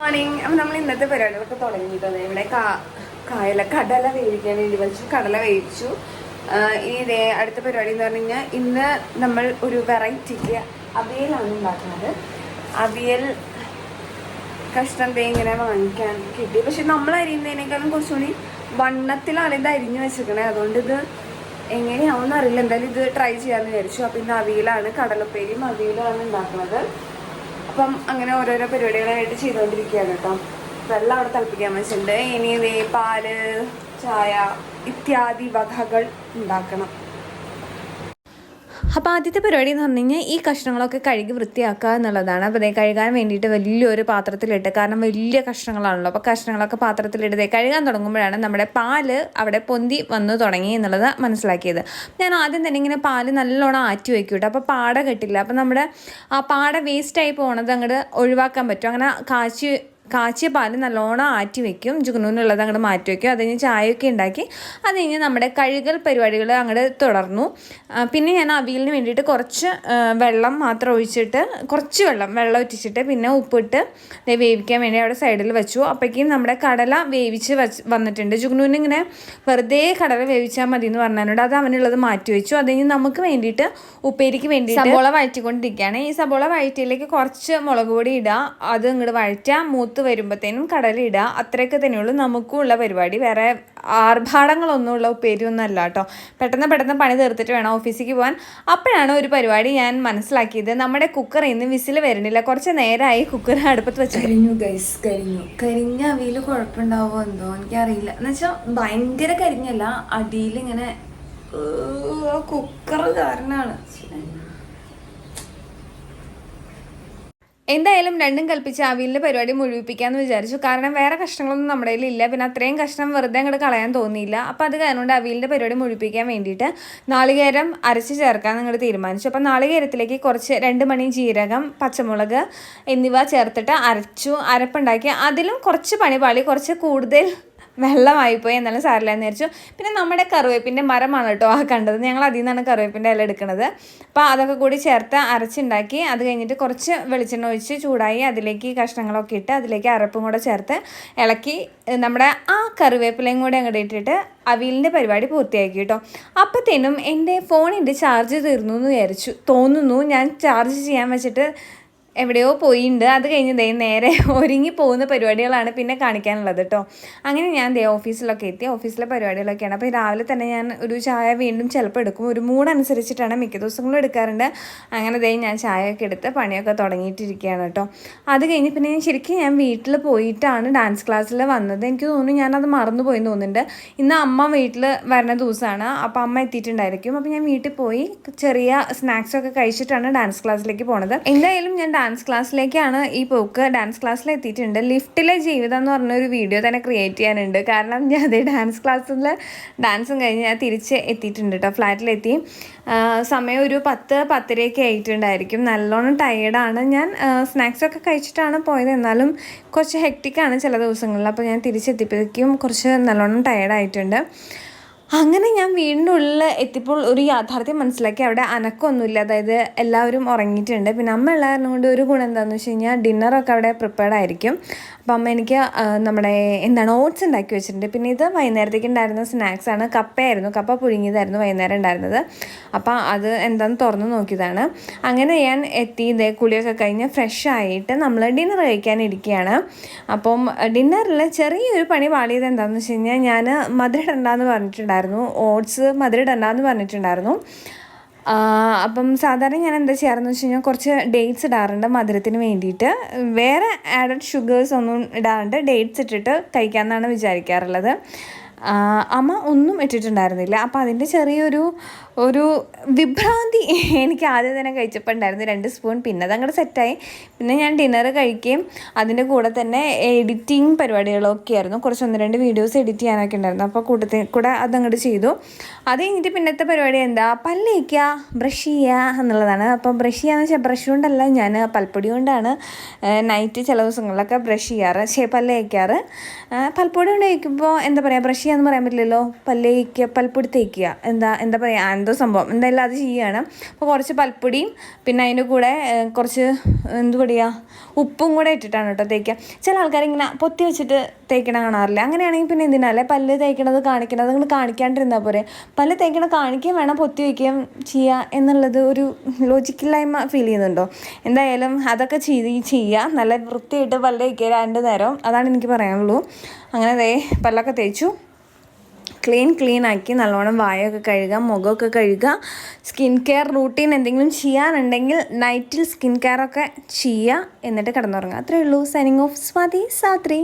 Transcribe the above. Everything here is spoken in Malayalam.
മോർണിംഗ്. അപ്പം നമ്മൾ ഇന്നത്തെ പരിപാടികളൊക്കെ തുടങ്ങിയിട്ടുണ്ട്. ഇവിടെ കടല വേവിക്കാൻ വേണ്ടി വെച്ചു, കടല വേവിച്ചു. ഇനി ഇതേ അടുത്ത പരിപാടി എന്ന് പറഞ്ഞു കഴിഞ്ഞാൽ ഇന്ന് നമ്മൾ ഒരു വെറൈറ്റിക്ക് അവിയലാണ് ഉണ്ടാക്കുന്നത്. അവിയൽ കഷ്ണം ഇങ്ങനെ വാങ്ങിക്കാൻ കിട്ടി. പക്ഷെ നമ്മൾ അരിയുന്നതിനേക്കാളും കുറച്ചുകൂടി വണ്ണത്തിലാണ് ഇത് അരിഞ്ഞു വെച്ചിരിക്കണേ. അതുകൊണ്ട് ഇത് എങ്ങനെയാവുമെന്ന് അറിയില്ല. എന്തായാലും ഇത് ട്രൈ ചെയ്യാമെന്ന് വിചാരിച്ചു. അപ്പം ഇന്ന് അവിയലാണ്, കടലപ്പേരിയും അവിയലാണ് ഉണ്ടാക്കുന്നത്. അപ്പം അങ്ങനെ ഓരോരോ പരിപാടികളായിട്ട് ചെയ്തുകൊണ്ടിരിക്കുകയാണ് കേട്ടോ. വെള്ളം അവിടെ തിളപ്പിക്കാൻ വെച്ചിട്ടുണ്ട്. ഇനി ഇതേ പാല്, ചായ ഇത്യാദി വകകൾ ഉണ്ടാക്കണം. അപ്പോൾ ആദ്യത്തെ പരിപാടി എന്ന് പറഞ്ഞു കഴിഞ്ഞാൽ ഈ കഷ്ണങ്ങളൊക്കെ കഴുകി വൃത്തിയാക്കുക എന്നുള്ളതാണ്. അപ്പോൾ അതേ കഴുകാൻ വേണ്ടിയിട്ട് വലിയൊരു പാത്രത്തിലിട്ട്, കാരണം വലിയ കഷ്ണങ്ങളാണല്ലോ, അപ്പോൾ കഷ്ണങ്ങളൊക്കെ പാത്രത്തിലിട്ട് കഴുകാൻ തുടങ്ങുമ്പോഴാണ് നമ്മുടെ പാല് അവിടെ പൊന്തി വന്നു തുടങ്ങി എന്നുള്ളത് മനസ്സിലാക്കിയത്. ഞാൻ ആദ്യം തന്നെ ഇങ്ങനെ പാല് നല്ലോണം ആറ്റി വയ്ക്കും കേട്ടോ. അപ്പോൾ പാട കെട്ടില്ല. അപ്പോൾ നമ്മുടെ ആ പാട വേസ്റ്റായി പോകണത് അങ്ങോട്ട് ഒഴിവാക്കാൻ പറ്റും. അങ്ങനെ കാച്ചിയ പാല് നല്ലോണം ആറ്റി വയ്ക്കും, ജുഗുനൂനുള്ളത് അങ്ങോട്ട് മാറ്റി വയ്ക്കും. അത് കഴിഞ്ഞ് ചായയൊക്കെ ഉണ്ടാക്കി അത് കഴിഞ്ഞ് നമ്മുടെ കഴുകൽ പരിപാടികൾ അങ്ങോട്ട് തുടർന്നു. പിന്നെ ഞാൻ അവിയലിന് വേണ്ടിയിട്ട് കുറച്ച് വെള്ളം മാത്രം ഒഴിച്ചിട്ട്, കുറച്ച് വെള്ളം ഒറ്റിച്ചിട്ട് പിന്നെ ഉപ്പിട്ട് വേവിക്കാൻ വേണ്ടി അവിടെ സൈഡിൽ വെച്ചു. അപ്പോഴേക്കും നമ്മുടെ കടല വേവിച്ച് വന്നിട്ടുണ്ട്. ജുഗുനൂന് ഇങ്ങനെ വെറുതെ കടല വേവിച്ചാൽ മതി എന്ന് പറഞ്ഞാലുണ്ട്. അത് അവനുള്ളത് മാറ്റി വെച്ചു. അത് കഴിഞ്ഞ് നമുക്ക് വേണ്ടിയിട്ട് ഉപ്പേരിക്ക് വേണ്ടി സബോള വഴറ്റിക്കൊണ്ടിരിക്കുകയാണ്. ഈ സബോള വഴറ്റിയിലേക്ക് കുറച്ച് മുളക് പൊടി ഇടുക, അത് ഇങ്ങോട്ട് വഴറ്റുക, മൂത്ത് വരുമ്പോഴത്തേനും കടല ഇടുക. അത്രയൊക്കെ തന്നെയുള്ളൂ നമുക്കും ഉള്ള പരിപാടി. വേറെ ആർഭാടങ്ങളൊന്നും ഉള്ള ഉപ്പേരിയൊന്നും അല്ല കേട്ടോ. പെട്ടെന്ന് പണി തീർത്തിട്ട് വേണം ഓഫീസിലേക്ക് പോകാൻ. അപ്പോഴാണ് ഒരു പരിപാടി ഞാൻ മനസ്സിലാക്കിയത്. നമ്മുടെ കുക്കറിൽ നിന്ന് വിസിൽ വരുന്നില്ല. കുറച്ച് നേരമായി കുക്കർ അടുപ്പത്ത് വെച്ച് കരിഞ്ഞ അവിയിൽ കുഴപ്പമുണ്ടാവുമോ എന്തോ എനിക്കറിയില്ല. എന്നുവെച്ചാൽ ഭയങ്കര കരിഞ്ഞല്ല, അടിയിലിങ്ങനെ കുക്കർ കാരണമാണ്. എന്തായാലും രണ്ടും കൽപ്പിച്ച് അവിയലിൻ്റെ പരിപാടി മുഴുവിപ്പിക്കാമെന്ന് വിചാരിച്ചു. കാരണം വേറെ കഷ്ണങ്ങളൊന്നും നമ്മുടെ കയ്യിലില്ല. പിന്നെ അത്രയും കഷ്ണം വെറുതെ അങ്ങോട്ട് കളയാൻ തോന്നിയില്ല. അപ്പോൾ അത് കാരണം കൊണ്ട് അവിയലിൻ്റെ പരിപാടി മുഴുവിപ്പിക്കാൻ വേണ്ടിയിട്ട് നാളികേരം അരച്ച് ചേർക്കാൻ അങ്ങോട്ട് തീരുമാനിച്ചു. അപ്പോൾ നാളികേരത്തിലേക്ക് കുറച്ച് 2 മണി ജീരകം, പച്ചമുളക് എന്നിവ ചേർത്തിട്ട് അരപ്പുണ്ടാക്കി. അതിലും കുറച്ച് പണിപാളി, കുറച്ച് കൂടുതൽ വെള്ളമായിപ്പോയി, എന്നാലും സാരില്ല എന്ന് വിചാരിച്ചു. പിന്നെ നമ്മുടെ കറിവേപ്പിൻ്റെ മരമാണ് കേട്ടോ ആ കണ്ടത്. ഞങ്ങൾ അതിൽ നിന്നാണ് കറിവേപ്പിൻ്റെ ഇല എടുക്കുന്നത്. അപ്പോൾ അതൊക്കെ കൂടി ചേർത്ത് അരച്ചുണ്ടാക്കി. അത് കഴിഞ്ഞിട്ട് കുറച്ച് വെളിച്ചെണ്ണ ഒഴിച്ച് ചൂടായി അതിലേക്ക് കഷ്ണങ്ങളൊക്കെ ഇട്ട് അതിലേക്ക് അരപ്പും കൂടെ ചേർത്ത് ഇളക്കി നമ്മുടെ ആ കറിവേപ്പിലയും കൂടെ അങ്ങോട്ട് ഇട്ടിട്ട് അവിയലിൻ്റെ പരിപാടി പൂർത്തിയാക്കി കേട്ടോ. അപ്പോഴത്തേനും എൻ്റെ ഫോണിൻ്റെ ചാർജ് തീർന്നു എന്ന് തോന്നുന്നു. ഞാൻ ചാർജ് ചെയ്യാൻ വെച്ചിട്ട് എവിടെയോ പോയിട്ടുണ്ട്. അത് കഴിഞ്ഞ് നേരെ ഒരുങ്ങി പോകുന്ന പരിപാടികളാണ് പിന്നെ കാണിക്കാനുള്ളത് കേട്ടോ. അങ്ങനെ ഞാൻ ഓഫീസിലൊക്കെ എത്തി. ഓഫീസിലെ പരിപാടികളൊക്കെയാണ്. അപ്പോൾ രാവിലെ തന്നെ ഞാൻ ഒരു ചായ വീണ്ടും ചിലപ്പോൾ എടുക്കും. ഒരു മൂടനുസരിച്ചിട്ടാണ് മിക്ക ദിവസങ്ങളും എടുക്കാറുണ്ട്. അങ്ങനെ ഞാൻ ചായയൊക്കെ എടുത്ത് പണിയൊക്കെ തുടങ്ങിയിട്ടിരിക്കുകയാണ് കേട്ടോ. അത് കഴിഞ്ഞ് പിന്നെ ഞാൻ വീട്ടിൽ പോയിട്ടാണ് ഡാൻസ് ക്ലാസ്സിൽ വന്നത്. എനിക്ക് തോന്നുന്നു ഞാനത് മറന്നുപോയി തോന്നുന്നുണ്ട്. ഇന്ന് അമ്മ വീട്ടിൽ വരുന്ന ദിവസമാണ്. അപ്പോൾ അമ്മ എത്തിയിട്ടുണ്ടായിരിക്കും. അപ്പോൾ ഞാൻ വീട്ടിൽ പോയി ചെറിയ സ്നാക്സൊക്കെ കഴിച്ചിട്ടാണ് ഡാൻസ് ക്ലാസ്സിലേക്ക് പോണത്. എന്തായാലും ഞാൻ ഡാൻസ് ക്ലാസ്സിലേക്കാണ് ഈ പോക്ക്. ഡാൻസ് ക്ലാസ്സിൽ എത്തിയിട്ടുണ്ട്. ലിഫ്റ്റിലെ ജീവിതം എന്ന് പറഞ്ഞൊരു വീഡിയോ തന്നെ ക്രിയേറ്റ് ചെയ്യാനുണ്ട്. കാരണം ഞാൻ അതേ ഡാൻസ് ക്ലാസ്സിൽ ഡാൻസും കഴിഞ്ഞ് ഞാൻ തിരിച്ച് എത്തിയിട്ടുണ്ട് കേട്ടോ. ഫ്ലാറ്റിലെത്തി. സമയം ഒരു 10-10:30 ആയിട്ടുണ്ടായിരിക്കും. നല്ലോണം ടയേർഡാണ്. ഞാൻ സ്നാക്സൊക്കെ കഴിച്ചിട്ടാണ് പോയത്. എന്നാലും കുറച്ച് ഹെക്റ്റിക്കാണ് ചില ദിവസങ്ങളിൽ. അപ്പോൾ ഞാൻ തിരിച്ചെത്തിയപ്പോഴേക്കും കുറച്ച് നല്ലോണം ടയേർഡായിട്ടുണ്ട്. അങ്ങനെ ഞാൻ വീടിൻ്റെ ഉള്ളിൽ എത്തിയപ്പോൾ ഒരു യാഥാർത്ഥ്യം മനസ്സിലാക്കി. അവിടെ അനക്കമൊന്നുമില്ല. അതായത് എല്ലാവരും ഉറങ്ങിയിട്ടുണ്ട്. പിന്നെ അമ്മ ഉള്ള കാരണം കൊണ്ട് ഒരു ഗുണം എന്താണെന്ന് വെച്ച് കഴിഞ്ഞാൽ ഡിന്നറൊക്കെ അവിടെ പ്രിപ്പയർഡ് ആയിരിക്കും. അപ്പം അമ്മ എനിക്ക് നമ്മുടെ ഓട്സ് ഉണ്ടാക്കി വെച്ചിട്ടുണ്ട്. പിന്നെ ഇത് വൈകുന്നേരത്തേക്ക് ഉണ്ടായിരുന്ന സ്നാക്സാണ്. കപ്പയായിരുന്നു, കപ്പ പുഴുങ്ങിയതായിരുന്നു വൈകുന്നേരം ഉണ്ടായിരുന്നത്. അപ്പം അത് എന്താണെന്ന് തുറന്ന് നോക്കിയതാണ്. അങ്ങനെ ഞാൻ എത്തി. കുളിയൊക്കെ കഴിഞ്ഞ് ഫ്രഷ് ആയിട്ട് നമ്മൾ ഡിന്നർ കഴിക്കാനിരിക്കുകയാണ്. അപ്പം ഡിന്നറിൽ ചെറിയൊരു പണി പാളിയത് എന്താണെന്ന് വെച്ച് കഴിഞ്ഞാൽ ഞാൻ മധുരം ഇടണ്ടെന്ന് പറഞ്ഞിട്ടുണ്ടായിരുന്നു. ഓട്സ് മധുരം ഇടണ്ടെന്ന് പറഞ്ഞിട്ടുണ്ടായിരുന്നു. അപ്പം സാധാരണ ഞാൻ എന്താ ചെയ്യാറെന്ന് വെച്ച് കഴിഞ്ഞാൽ കുറച്ച് ഡേറ്റ്സ് ഇടാറുണ്ട് മധുരത്തിന് വേണ്ടിയിട്ട്. വേറെ ആഡഡ് ഷുഗേഴ്സ് ഒന്നും ഇടാറുണ്ട്. ഡേറ്റ്സ് ഇട്ടിട്ട് കഴിക്കാമെന്നാണ് വിചാരിക്കാറുള്ളത്. അമ്മ ഒന്നും ഇട്ടിട്ടുണ്ടായിരുന്നില്ല. അപ്പോൾ അതിൻ്റെ ചെറിയൊരു വിഭ്രാന്തി എനിക്ക് ആദ്യം തന്നെ കഴിച്ചപ്പോൾ ഉണ്ടായിരുന്നു. 2 സ്പൂൺ. പിന്നെ അതങ്ങോട്ട് സെറ്റായി. പിന്നെ ഞാൻ ഡിന്നർ കഴിക്കുകയും അതിൻ്റെ കൂടെ തന്നെ എഡിറ്റിങ് പരിപാടികളൊക്കെ ആയിരുന്നു. കുറച്ച് 1-2 വീഡിയോസ് എഡിറ്റ് ചെയ്യാനൊക്കെ ഉണ്ടായിരുന്നു. അപ്പോൾ കൂടെ അതങ്ങോട്ട് ചെയ്തു. അത് കഴിഞ്ഞിട്ട് പിന്നത്തെ പരിപാടി എന്താ, പല്ല് തേക്കുക, ബ്രഷ് ചെയ്യുക എന്നുള്ളതാണ്. അപ്പോൾ ബ്രഷ് ചെയ്യാന്ന് വെച്ചാൽ ബ്രഷ് കൊണ്ടല്ല, ഞാൻ പൽപ്പൊടി കൊണ്ടാണ് നൈറ്റ് ചില ദിവസങ്ങളിലൊക്കെ ബ്രഷ് ചെയ്യാറ്, പല്ല് തേക്കാറ്. പൽപ്പൊടി കൊണ്ട് കഴിക്കുമ്പോൾ എന്താ പറയുക, ബ്രഷ് ചെയ്യാന്ന് പറയാൻ പറ്റില്ലല്ലോ, പല്ലേക്കുക, പൽപ്പൊടി തേക്കുക, എന്താ പറയുക, എന്തോ സംഭവം എന്തായാലും അത് ചെയ്യുകയാണ്. അപ്പോൾ കുറച്ച് പൽപ്പൊടിയും പിന്നെ അതിൻ്റെ കൂടെ കുറച്ച് എന്ത് പൊടിയാ, ഉപ്പും കൂടെ ഇട്ടിട്ടാണ് കേട്ടോ തേക്കുക. ചില ആൾക്കാർ ഇങ്ങനെ പൊത്തി വെച്ചിട്ട് തേക്കണ കാണാറില്ല. അങ്ങനെയാണെങ്കിൽ പിന്നെ എന്തിനാല്ലേ പല്ല് തേക്കണത് കാണിക്കണത്, നിങ്ങൾ കാണിക്കാണ്ടിരുന്നാൽ പോരെ. പല്ല് തേക്കണ കാണിക്കുകയും വേണം പൊത്തി വയ്ക്കുകയും ചെയ്യുക എന്നുള്ളത് ഒരു ലോജിക്കില്ലായ്മ ഫീൽ ചെയ്യുന്നുണ്ടോ? എന്തായാലും അതൊക്കെ ചെയ്യുക, നല്ല വൃത്തിയായിട്ട് പല്ല് തേക്കുക 2 നേരം, അതാണ് എനിക്ക് പറയാനുള്ളൂ. അങ്ങനെ പല്ലൊക്കെ തേച്ചു ക്ലീൻ ആക്കി നല്ലോണം വായൊക്കെ കഴുകുക, മുഖമൊക്കെ കഴുകുക. സ്കിൻ കെയർ റൂട്ടീൻ എന്തെങ്കിലും ചെയ്യാനുണ്ടെങ്കിൽ നൈറ്റിൽ സ്കിൻ കെയർ ഒക്കെ ചെയ്യുക, എന്നിട്ട് കിടന്നുറങ്ങുക. അത്രയേ ഉള്ളൂ. Signing off, Swathi സാത്രി.